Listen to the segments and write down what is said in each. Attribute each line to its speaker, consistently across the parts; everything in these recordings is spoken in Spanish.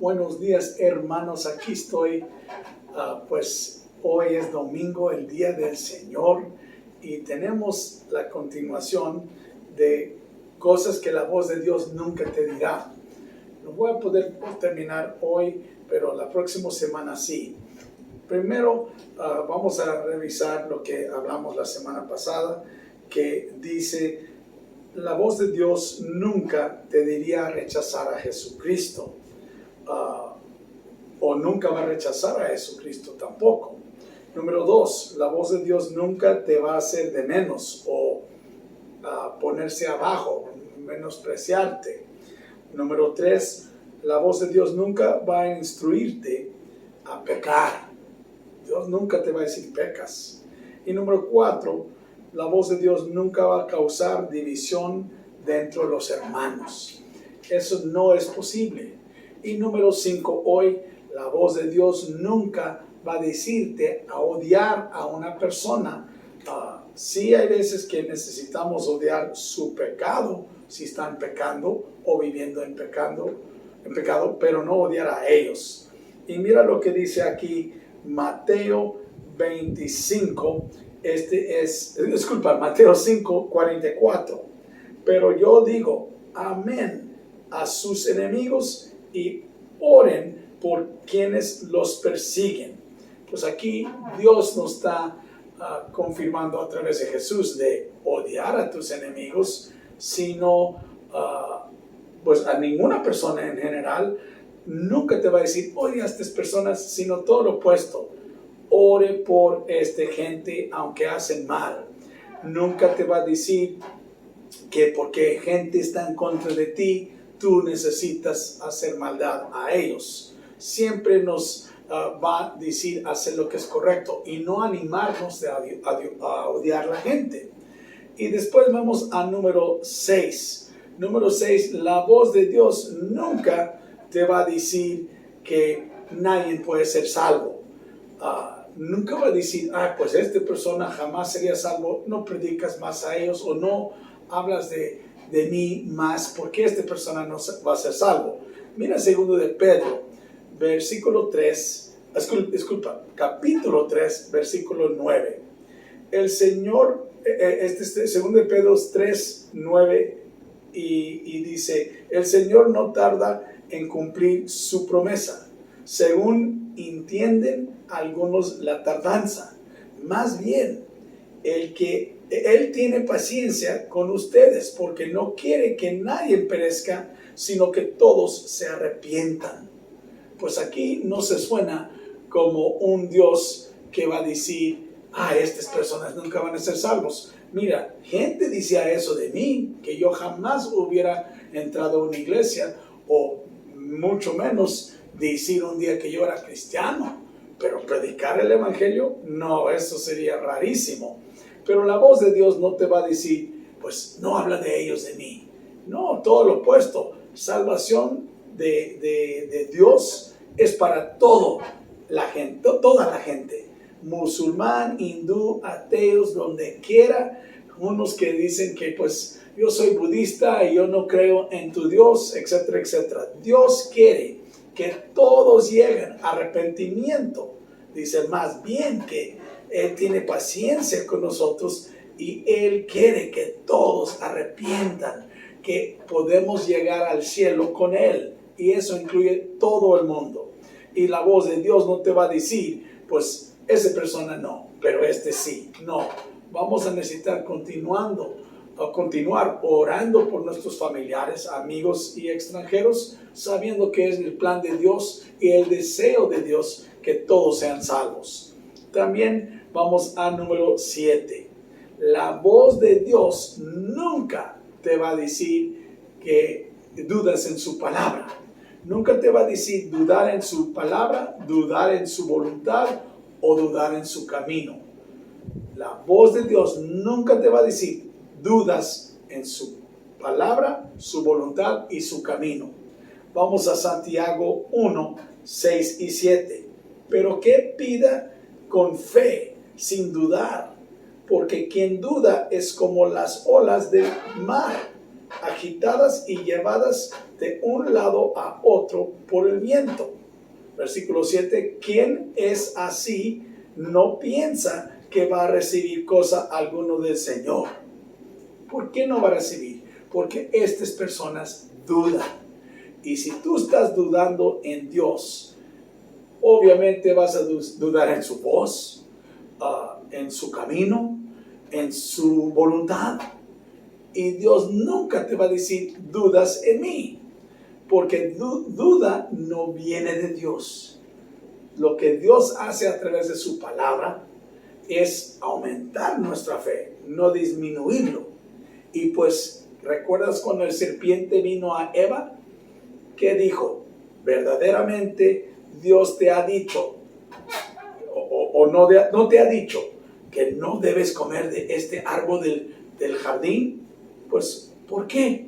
Speaker 1: Buenos días, hermanos. Aquí estoy. Pues hoy es domingo, el día del Señor, y tenemos la continuación de cosas que la voz de Dios nunca te dirá. No voy a poder terminar hoy, pero la próxima semana sí. Primero vamos a revisar lo que hablamos la semana pasada, que dice: la voz de Dios nunca te diría rechazar a Jesucristo, o nunca va a rechazar a Jesucristo tampoco. Número 2, la voz de Dios nunca te va a hacer de menos o ponerse abajo, menospreciarte. Número 3, la voz de Dios nunca va a instruirte a pecar. Dios nunca te va a decir pecas. Y número 4, la voz de Dios nunca va a causar división dentro de los hermanos. Eso no es posible. Y número 5, hoy la voz de Dios nunca va a decirte a odiar a una persona. Sí hay veces que necesitamos odiar su pecado, si están pecando o viviendo en pecado, pero no odiar a ellos. Y mira lo que dice aquí Mateo 25, Mateo 5, 44. Pero yo digo, amén a sus enemigos y oren por quienes los persiguen. Pues aquí Dios nos está confirmando a través de Jesús de odiar a tus enemigos, sino pues a ninguna persona en general. Nunca te va a decir odia a estas personas, sino todo lo opuesto. Ore por esta gente aunque hacen mal. Nunca te va a decir que porque gente está en contra de ti, tú necesitas hacer maldad a ellos. Siempre nos va a decir hacer lo que es correcto y no animarnos a odiar a la gente. Y después vamos a número 6. Número 6, la voz de Dios nunca te va a decir que nadie puede ser salvo. Nunca va a decir, pues esta persona jamás sería salvo, no predicas más a ellos o no hablas de mí más porque esta persona no va a ser salvo. Mira segundo de Pedro, capítulo 3, versículo 9. El Señor, segundo de Pedro 3, 9, y dice, el Señor no tarda en cumplir su promesa, según entienden algunos la tardanza. Más bien, Él tiene paciencia con ustedes, porque no quiere que nadie perezca, sino que todos se arrepientan. Pues aquí no se suena como un Dios que va a decir, estas personas nunca van a ser salvos. Mira, gente decía eso de mí, que yo jamás hubiera entrado a una iglesia, o mucho menos decir un día que yo era cristiano. Pero predicar el evangelio, no, eso sería rarísimo. Pero la voz de Dios no te va a decir, pues no habla de ellos, de mí. No, todo lo opuesto. Salvación de Dios es para toda la gente. Musulmán, hindú, ateos, donde quiera. Unos que dicen que pues yo soy budista y yo no creo en tu Dios, etcétera, etcétera. Dios quiere que todos lleguen a arrepentimiento. Dice más bien que Él tiene paciencia con nosotros y Él quiere que todos arrepientan, que podemos llegar al cielo con Él. Y eso incluye todo el mundo. Y la voz de Dios no te va a decir, pues esa persona no, pero este sí. No, vamos a necesitar continuar orando por nuestros familiares, amigos y extranjeros, sabiendo que es el plan de Dios y el deseo de Dios que todos sean salvos. También vamos a número 7. La voz de Dios nunca te va a decir que dudas en su palabra. Nunca te va a decir dudar en su palabra, dudar en su voluntad o dudar en su camino. La voz de Dios nunca te va a decir dudas en su palabra, su voluntad y su camino. Vamos a Santiago 1, 6 y 7. Pero que pida con fe, sin dudar, porque quien duda es como las olas del mar, agitadas y llevadas de un lado a otro por el viento. Versículo 7, quien es así no piensa que va a recibir cosa alguno del Señor. ¿Por qué no va a recibir? Porque estas personas dudan. Y si tú estás dudando en Dios, obviamente vas a dudar en su voz, en su camino, en su voluntad. Y Dios nunca te va a decir, dudas en mí. Porque duda no viene de Dios. Lo que Dios hace a través de su palabra es aumentar nuestra fe, no disminuirlo. Y pues, ¿recuerdas cuando el serpiente vino a Eva? ¿Qué dijo? Verdaderamente Dios te ha dicho, o no te ha dicho, que no debes comer de este árbol del jardín. Pues, ¿por qué?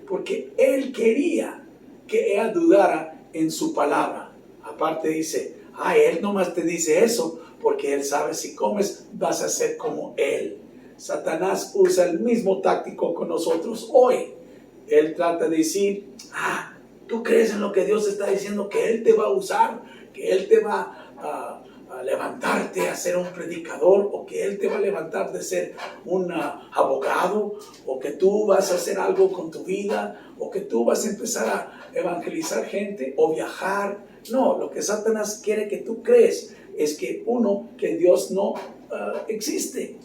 Speaker 1: Porque Él quería que ella dudara en su palabra. Aparte dice, Él nomás te dice eso porque Él sabe si comes vas a ser como Él. Satanás usa el mismo táctico con nosotros hoy. Él trata de decir, ¿tú crees en lo que Dios está diciendo? Que Él te va a usar, que Él te va a levantarte a ser un predicador, o que Él te va a levantar de ser un abogado, o que tú vas a hacer algo con tu vida, o que tú vas a empezar a evangelizar gente o viajar. No, lo que Satanás quiere que tú crees es que que Dios no existe.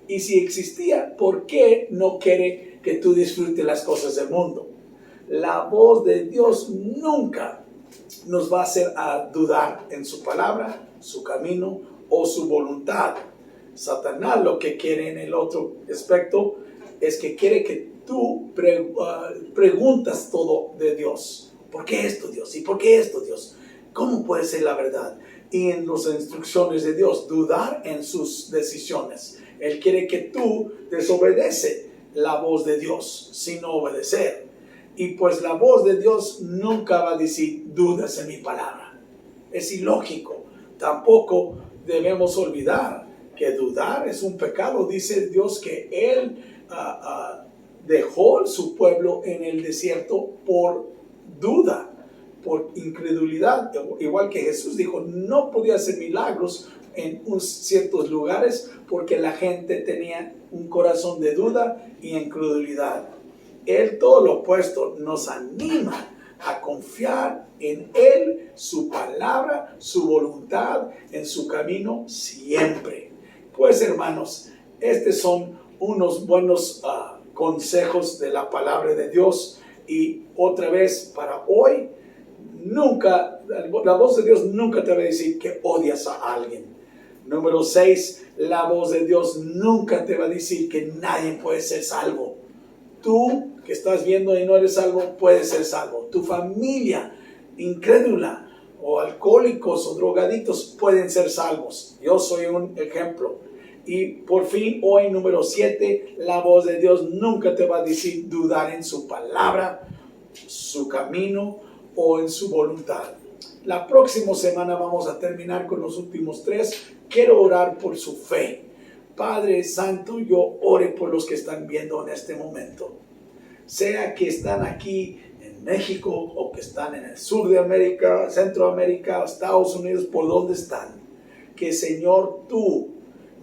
Speaker 1: Y si existía, ¿por qué no quiere que tú disfrutes las cosas del mundo? La voz de Dios nunca nos va a hacer a dudar en su palabra, su camino o su voluntad. Satanás lo que quiere en el otro aspecto es que quiere que tú preguntas todo de Dios. ¿Por qué esto, Dios? ¿Y por qué esto, Dios? ¿Cómo puede ser la verdad? Y en las instrucciones de Dios, dudar en sus decisiones. Él quiere que tú desobedeces la voz de Dios sin obedecer. Y pues la voz de Dios nunca va a decir dudas en mi palabra. Es ilógico. Tampoco debemos olvidar que dudar es un pecado. Dice Dios que Él dejó su pueblo en el desierto por duda, por incredulidad. Igual que Jesús dijo, no podía hacer milagros en ciertos lugares porque la gente tenía un corazón de duda y incredulidad. Él, todo lo opuesto, nos anima a confiar en Él, su palabra, su voluntad, en su camino siempre. Pues, hermanos, estos son unos buenos consejos de la palabra de Dios. Y otra vez, para hoy, la voz de Dios nunca te va a decir que odias a alguien. Número 6, la voz de Dios nunca te va a decir que nadie puede ser salvo. Tú que estás viendo y no eres salvo, puedes ser salvo. Tu familia incrédula o alcohólicos o drogaditos pueden ser salvos. Yo soy un ejemplo. Y por fin, hoy número 7, la voz de Dios nunca te va a decir dudar en su palabra, su camino o en su voluntad. La próxima semana vamos a terminar con los últimos 3. Quiero orar por su fe. Padre Santo, yo ore por los que están viendo en este momento. Sea que están aquí en México o que están en el sur de América, Centroamérica, Estados Unidos, por donde están. Que Señor, tú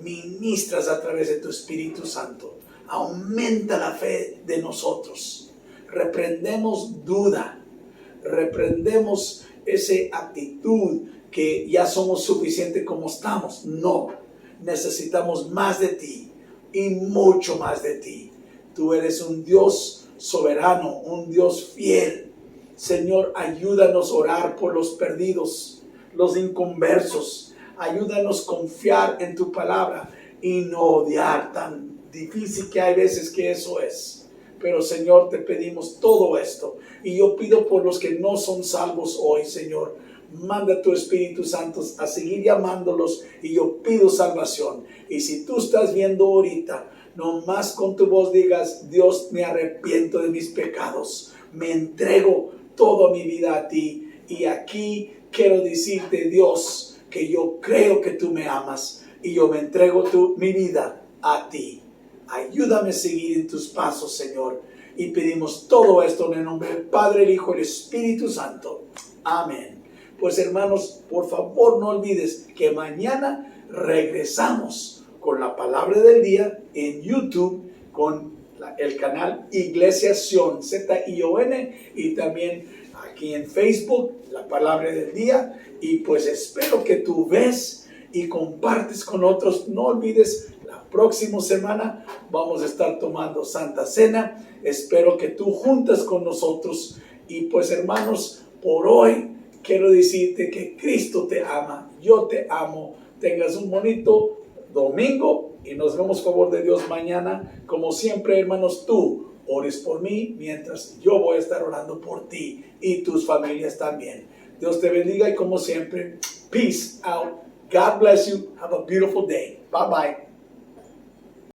Speaker 1: ministras a través de tu Espíritu Santo. Aumenta la fe de nosotros. Reprendemos duda. Reprendemos esa actitud que ya somos suficientes como estamos. No, necesitamos más de ti y mucho más de ti. Tú eres un Dios soberano, un Dios fiel. Señor, ayúdanos a orar por los perdidos, los inconversos. Ayúdanos a confiar en tu palabra y no odiar, tan difícil que hay veces que eso es. Pero Señor, te pedimos todo esto. Y yo pido por los que no son salvos hoy, Señor. Manda tu Espíritu Santo a seguir llamándolos y yo pido salvación. Y si tú estás viendo ahorita, nomás con tu voz digas, Dios, me arrepiento de mis pecados. Me entrego toda mi vida a ti. Y aquí quiero decirte, Dios, que yo creo que tú me amas y yo me entrego mi vida a ti. Ayúdame a seguir en tus pasos, Señor. y pedimos todo esto en el nombre del Padre, el Hijo y el Espíritu Santo. Amén. Pues hermanos, por favor no olvides que mañana regresamos con la palabra del día en YouTube con el canal Iglesia Sion, Zion, y también aquí en Facebook, la palabra del día. Y pues espero que tú ves y compartes con otros. No olvides, la próxima semana vamos a estar tomando Santa Cena. Espero que tú juntas con nosotros. Y pues hermanos, por hoy quiero decirte que Cristo te ama, yo te amo. Tengas un bonito domingo y nos vemos, favor de Dios, mañana. Como siempre, hermanos, tú ores por mí mientras yo voy a estar orando por ti y tus familias también. Dios te bendiga y como siempre, peace out. God bless you. Have a beautiful day. Bye bye.